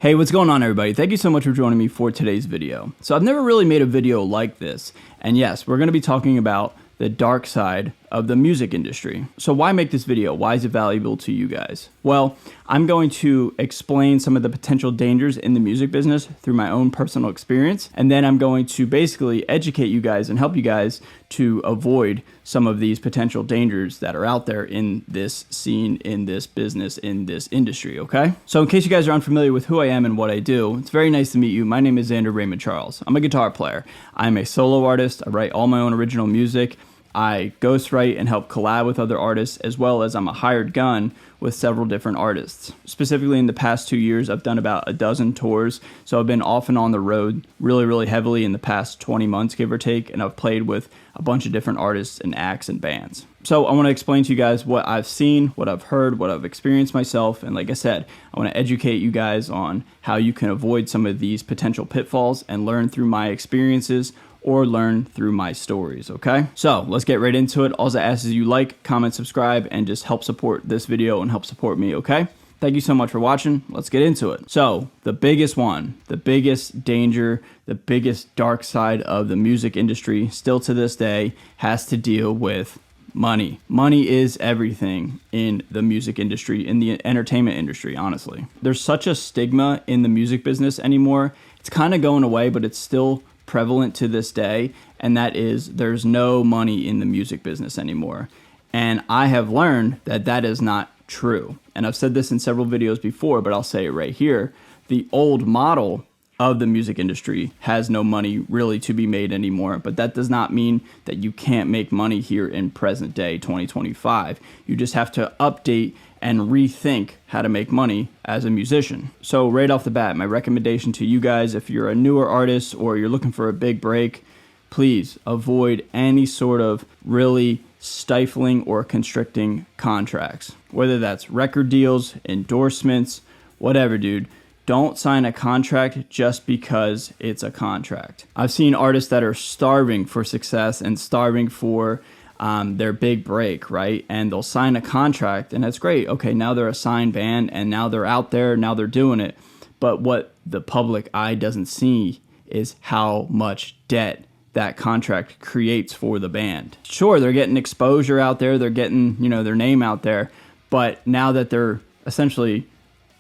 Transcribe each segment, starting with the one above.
Hey, what's going on, everybody? Thank you so much for joining me for today's video. So I've never really made a video like this, and yes, we're going to be talking about the dark side of the music industry. So why make this video? Why is it valuable to you guys? Well, I'm going to explain some of the potential dangers in the music business through my own personal experience, and then I'm going to basically educate you guys and help you guys to avoid some of these potential dangers that are out there in this scene, in this business, in this industry, okay? So in case you guys are unfamiliar with who I am and what I do, it's very nice to meet you. My name is Xander Raymond Charles. I'm a guitar player. I'm a solo artist. I write all my own original music. I ghostwrite and help collab with other artists, as well as I'm a hired gun with several different artists. Specifically in the past 2 years, I've done about a dozen tours. So I've been off and on the road really heavily in the past 20 months, give or take, and I've played with a bunch of different artists and acts and bands. So I want to explain to you guys what I've seen, what I've heard, what I've experienced myself, and like I said, I want to educate you guys on how you can avoid some of these potential pitfalls and learn through my experiences or learn through my stories, okay? So let's get right into it. All I ask is you like, comment, subscribe, and just help support this video and help support me, okay? Thank you so much for watching. Let's get into it. So the biggest one, the biggest danger, the biggest dark side of the music industry still to this day has to deal with money. Money is everything in the music industry, in the entertainment industry, honestly. There's such a stigma in the music business anymore. It's kind of going away, but it's still prevalent to this day, and that is there's no money in the music business anymore. And I have learned that that is not true. And I've said this in several videos before, but I'll say it right here. The old model of the music industry has no money really to be made anymore, but that does not mean that you can't make money here in present day 2025. You just have to update and rethink how to make money as a musician. So right off the bat, my recommendation to you guys, if you're a newer artist or you're looking for a big break, please avoid any sort of really stifling or constricting contracts. Whether that's record deals, endorsements, whatever, dude. Don't sign a contract just because it's a contract. I've seen artists that are starving for success and starving for their big break, right? And they'll sign a contract, and that's great. Okay, now they're a signed band, and now they're out there, now they're doing it. But what the public eye doesn't see is how much debt that contract creates for the band. Sure, they're getting exposure out there, they're getting, their name out there, but now that they're essentially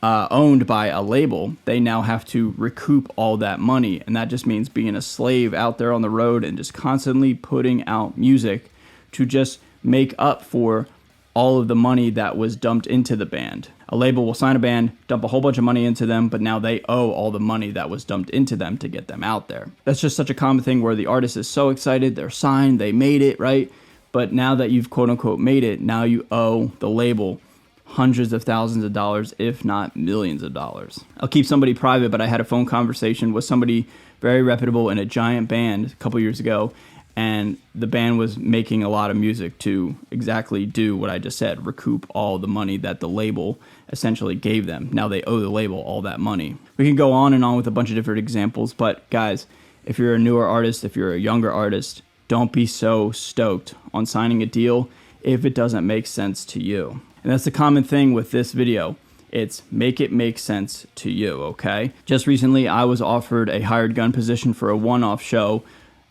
owned by a label, they now have to recoup all that money, and that just means being a slave out there on the road and just constantly putting out music to just make up for all of the money that was dumped into the band. A label will sign a band, dump a whole bunch of money into them, but now they owe all the money that was dumped into them to get them out there. That's just such a common thing where the artist is so excited, they're signed, they made it, right? But now that you've quote unquote made it, now you owe the label hundreds of thousands of dollars, if not millions of dollars. I'll keep somebody private, but I had a phone conversation with somebody very reputable in a giant band a couple years ago, and the band was making a lot of music to exactly do what I just said, recoup all the money that the label essentially gave them. Now they owe the label all that money. We can go on and on with a bunch of different examples, but guys, if you're a newer artist, if you're a younger artist, don't be so stoked on signing a deal if it doesn't make sense to you. And that's the common thing with this video. It's make it make sense to you, okay? Just recently, I was offered a hired gun position for a one-off show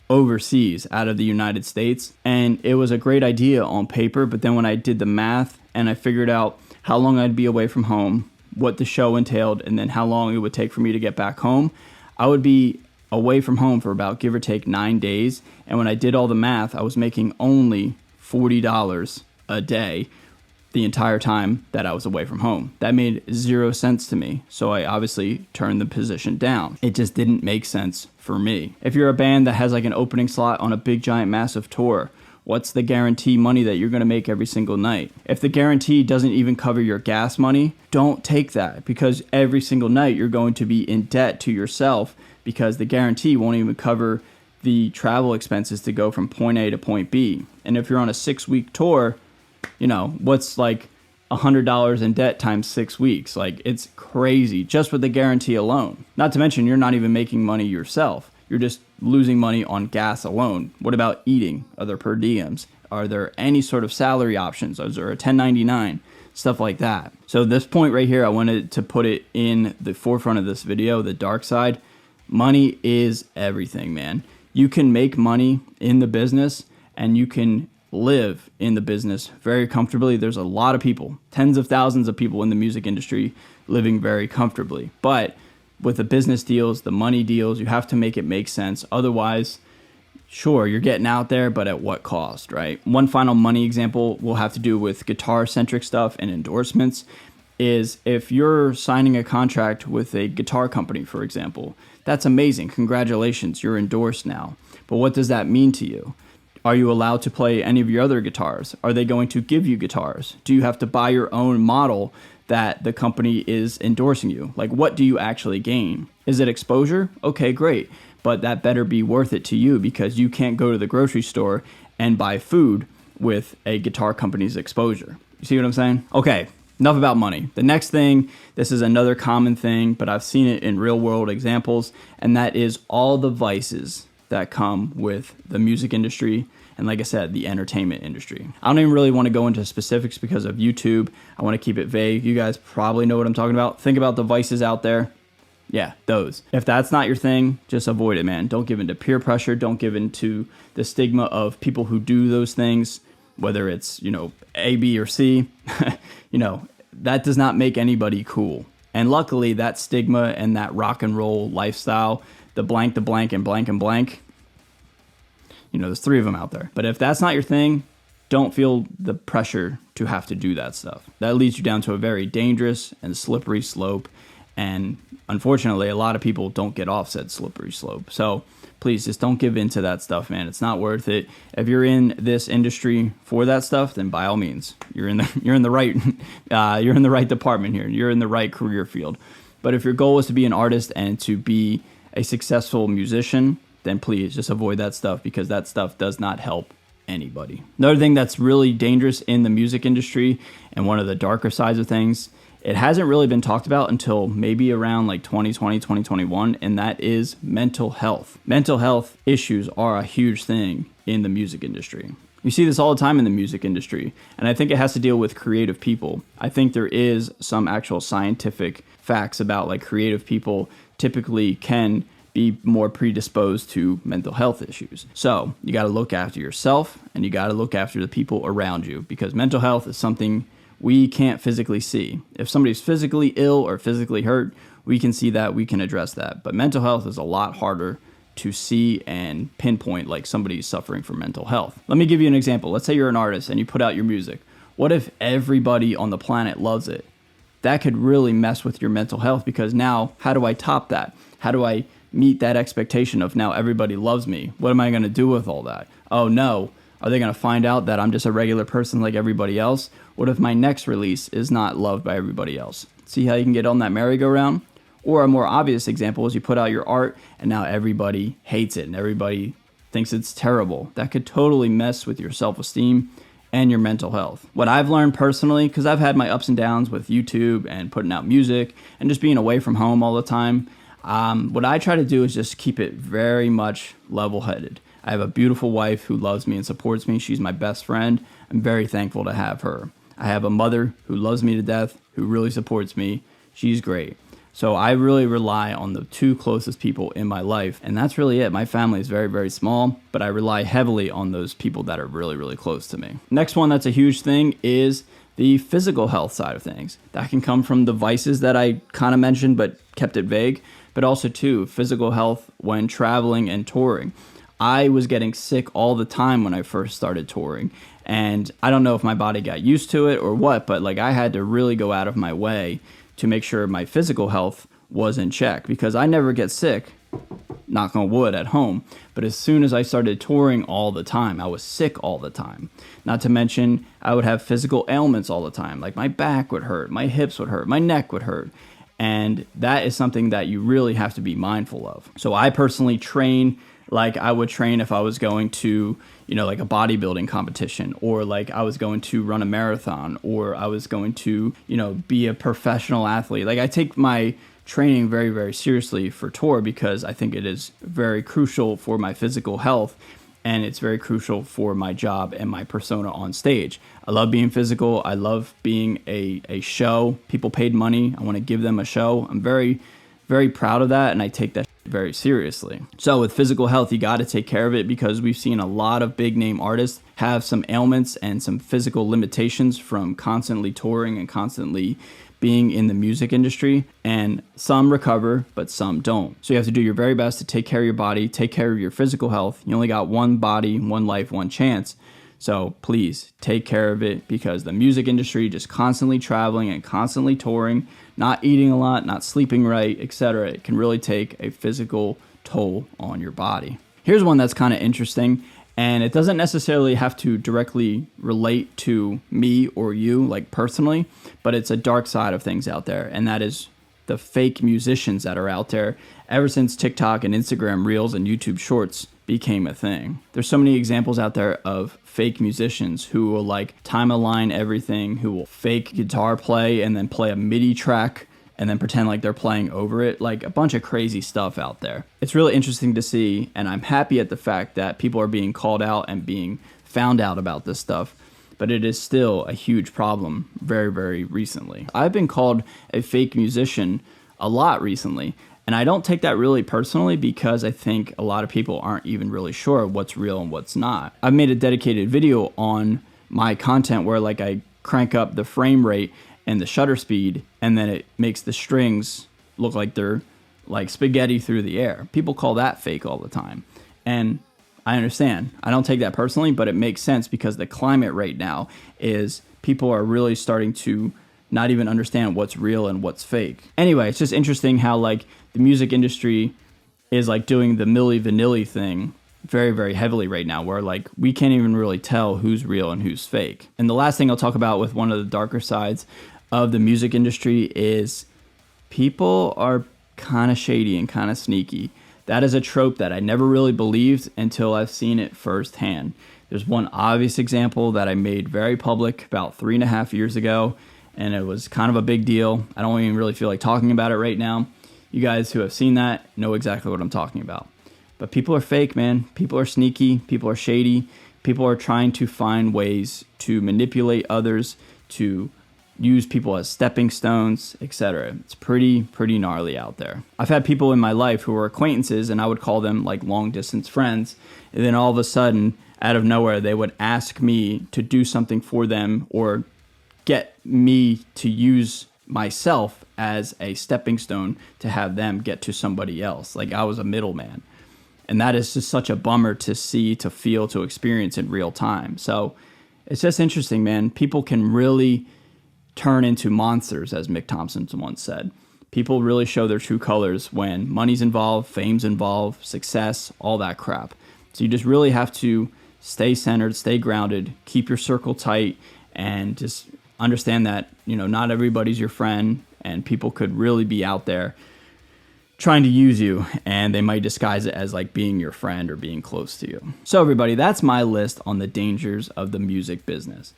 overseas out of the United States. And it was a great idea on paper, but then when I did the math and I figured out how long I'd be away from home, what the show entailed, and then how long it would take for me to get back home, I would be away from home for about give or take 9 days. And when I did all the math, I was making only $40 a day the entire time that I was away from home. That made 0 sense to me. So I obviously turned the position down. It just didn't make sense for me. If you're a band that has like an opening slot on a big giant massive tour, what's the guarantee money that you're gonna make every single night? If the guarantee doesn't even cover your gas money, don't take that, because every single night you're going to be in debt to yourself because the guarantee won't even cover the travel expenses to go from point A to point B. And if you're on a 6-week tour, what's like $100 in debt times 6 weeks? Like, it's crazy just with the guarantee alone. Not to mention, you're not even making money yourself. You're just losing money on gas alone. What about eating? Are there per diems? Are there any sort of salary options? Is there a 1099? stuff like that. So this point right here, I wanted to put it in the forefront of this video, the dark side. Money is everything, man. You can make money in the business and you can live in the business very comfortably. There's a lot of people, tens of thousands of people in the music industry living very comfortably. But with the business deals, the money deals, you have to make it make sense. Otherwise, sure, you're getting out there, but at what cost, right? One final money example will have to do with guitar-centric stuff and endorsements is if you're signing a contract with a guitar company, for example, that's amazing. Congratulations, you're endorsed now. But what does that mean to you? Are you allowed to play any of your other guitars? Are they going to give you guitars? Do you have to buy your own model that the company is endorsing you? Like, what do you actually gain? Is it exposure? Okay, great. But that better be worth it to you because you can't go to the grocery store and buy food with a guitar company's exposure. You see what I'm saying? Okay, enough about money. The next thing, this is another common thing, but I've seen it in real world examples, and that is all the vices that come with the music industry and, like I said, the entertainment industry. I don't even really want to go into specifics because of YouTube. I want to keep it vague. You guys probably know what I'm talking about. Think about the vices out there. Yeah, those. If that's not your thing, just avoid it, man. Don't give in to peer pressure. Don't give in to the stigma of people who do those things, whether it's, A, B, or C. That does not make anybody cool. And luckily, that stigma and that rock and roll lifestyle, the blank, and blank, there's 3 of them out there. But if that's not your thing, don't feel the pressure to have to do that stuff. That leads you down to a very dangerous and slippery slope. And unfortunately, a lot of people don't get off said slippery slope. So please just don't give in to that stuff, man. It's not worth it. If you're in this industry for that stuff, then by all means, you're in the right department here. You're in the right career field. But if your goal is to be an artist and to be a successful musician, then please just avoid that stuff because that stuff does not help anybody. Another thing that's really dangerous in the music industry and one of the darker sides of things, it hasn't really been talked about until maybe around like 2020, 2021, and that is mental health. Mental health issues are a huge thing in the music industry. You see this all the time in the music industry, and I think it has to deal with creative people. I think there is some actual scientific facts about like creative people typically can be more predisposed to mental health issues. So you got to look after yourself and you got to look after the people around you because mental health is something we can't physically see. If somebody's physically ill or physically hurt, we can see that, we can address that. But mental health is a lot harder to see and pinpoint like somebody's suffering from mental health. Let me give you an example. Let's say you're an artist and you put out your music. What if everybody on the planet loves it? That could really mess with your mental health because now how do I top that? How do I meet that expectation of now everybody loves me? What am I going to do with all that? Oh no. Are they going to find out that I'm just a regular person like everybody else? What if my next release is not loved by everybody else? See how you can get on that merry-go-round? Or a more obvious example is you put out your art and now everybody hates it and everybody thinks it's terrible. That could totally mess with your self-esteem and your mental health. What I've learned personally, because I've had my ups and downs with YouTube and putting out music and just being away from home all the time, what I try to do is just keep it very much level-headed. I have a beautiful wife who loves me and supports me. She's my best friend. I'm very thankful to have her. I have a mother who loves me to death, who really supports me. She's great. So I really rely on the 2 closest people in my life, and that's really it. My family is very, very small, but I rely heavily on those people that are really, really close to me. Next one that's a huge thing is the physical health side of things. That can come from the vices that I kind of mentioned, but kept it vague, but also too, physical health when traveling and touring. I was getting sick all the time when I first started touring, and I don't know if my body got used to it or what, but like I had to really go out of my way to make sure my physical health was in check because I never get sick, knock on wood, at home. But as soon as I started touring all the time, I was sick all the time. Not to mention, I would have physical ailments all the time. Like my back would hurt, my hips would hurt, my neck would hurt. And that is something that you really have to be mindful of. So I personally train like I would train if I was going to, like a bodybuilding competition, or like I was going to run a marathon, or I was going to, be a professional athlete. Like I take my training very, very seriously for tour because I think it is very crucial for my physical health. and it's very crucial for my job and my persona on stage. I love being physical. I love being a show. People paid money. I want to give them a show. I'm very, very proud of that, and I take that very seriously. So with physical health, you got to take care of it, because we've seen a lot of big name artists have some ailments and some physical limitations from constantly touring and constantly being in the music industry, and some recover, but some don't. So you have to do your very best to take care of your body, take care of your physical health. You only got one body, one life, one chance. So please take care of it, because the music industry, just constantly traveling and constantly touring, not eating a lot, not sleeping right, etc., it can really take a physical toll on your body. Here's one that's kind of interesting, and it doesn't necessarily have to directly relate to me or you, like personally, but it's a dark side of things out there, and that is the fake musicians that are out there ever since TikTok and Instagram Reels and YouTube Shorts became a thing. There's so many examples out there of fake musicians who will like time align everything, who will fake guitar play and then play a MIDI track and then pretend like they're playing over it, like a bunch of crazy stuff out there. It's really interesting to see, and I'm happy at the fact that people are being called out and being found out about this stuff, but it is still a huge problem very, very recently. I've been called a fake musician a lot recently, and I don't take that really personally, because I think a lot of people aren't even really sure what's real and what's not. I've made a dedicated video on my content where like I crank up the frame rate and the shutter speed, and then it makes the strings look like they're like spaghetti through the air. People call that fake all the time. And I understand. I don't take that personally, but it makes sense, because the climate right now is people are really starting to not even understand what's real and what's fake. Anyway, it's just interesting how like the music industry is like doing the Milli Vanilli thing very, very heavily right now, where like we can't even really tell who's real and who's fake. And the last thing I'll talk about with one of the darker sides of the music industry is people are kind of shady and kind of sneaky. That is a trope that I never really believed until I've seen it firsthand. There's one obvious example that I made very public about 3.5 years ago, and it was kind of a big deal. I don't even really feel like talking about it right now. You guys who have seen that know exactly what I'm talking about. But people are fake, man. People are sneaky. People are shady. People are trying to find ways to manipulate others, to use people as stepping stones, etc. It's pretty gnarly out there. I've had people in my life who were acquaintances, and I would call them like long distance friends. And then all of a sudden, out of nowhere, they would ask me to do something for them, or get me to use myself as a stepping stone to have them get to somebody else. Like I was a middleman. And that is just such a bummer to see, to feel, to experience in real time. So it's just interesting, man. People can really turn into monsters, as Mick Thompson once said. People really show their true colors when money's involved, fame's involved, success, all that crap. So you just really have to stay centered, stay grounded, keep your circle tight, and just understand that, you know, not everybody's your friend, and people could really be out there trying to use you, and they might disguise it as like being your friend or being close to you. So everybody, that's my list on the dangers of the music business.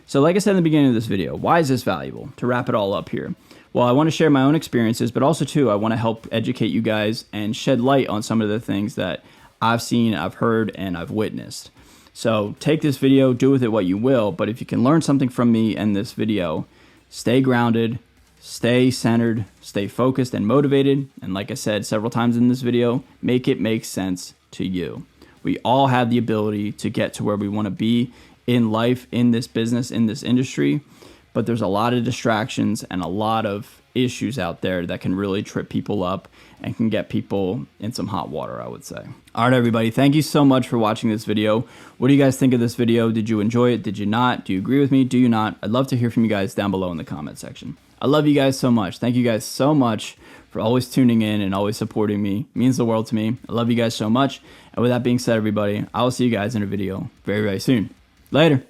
So like I said in the beginning of this video, why is this valuable? To wrap it all up here. Well, I want to share my own experiences, but also too, I want to help educate you guys and shed light on some of the things that I've seen, I've heard, and I've witnessed. So take this video, do with it what you will, but if you can learn something from me in this video, stay grounded, stay centered, stay focused and motivated, and like I said several times in this video, make it make sense to you. We all have the ability to get to where we want to be in life, in this business, in this industry, but there's a lot of distractions and a lot of issues out there that can really trip people up and can get people in some hot water, I would say. All right, everybody, thank you so much for watching this video. What do you guys think of this video? Did you enjoy it? Did you not? Do you agree with me? Do you not? I'd love to hear from you guys down below in the comment section. I love you guys so much. Thank you guys so much for always tuning in and always supporting me. It means the world to me. I love you guys so much. And with that being said, everybody, I will see you guys in a video very, very soon. Later.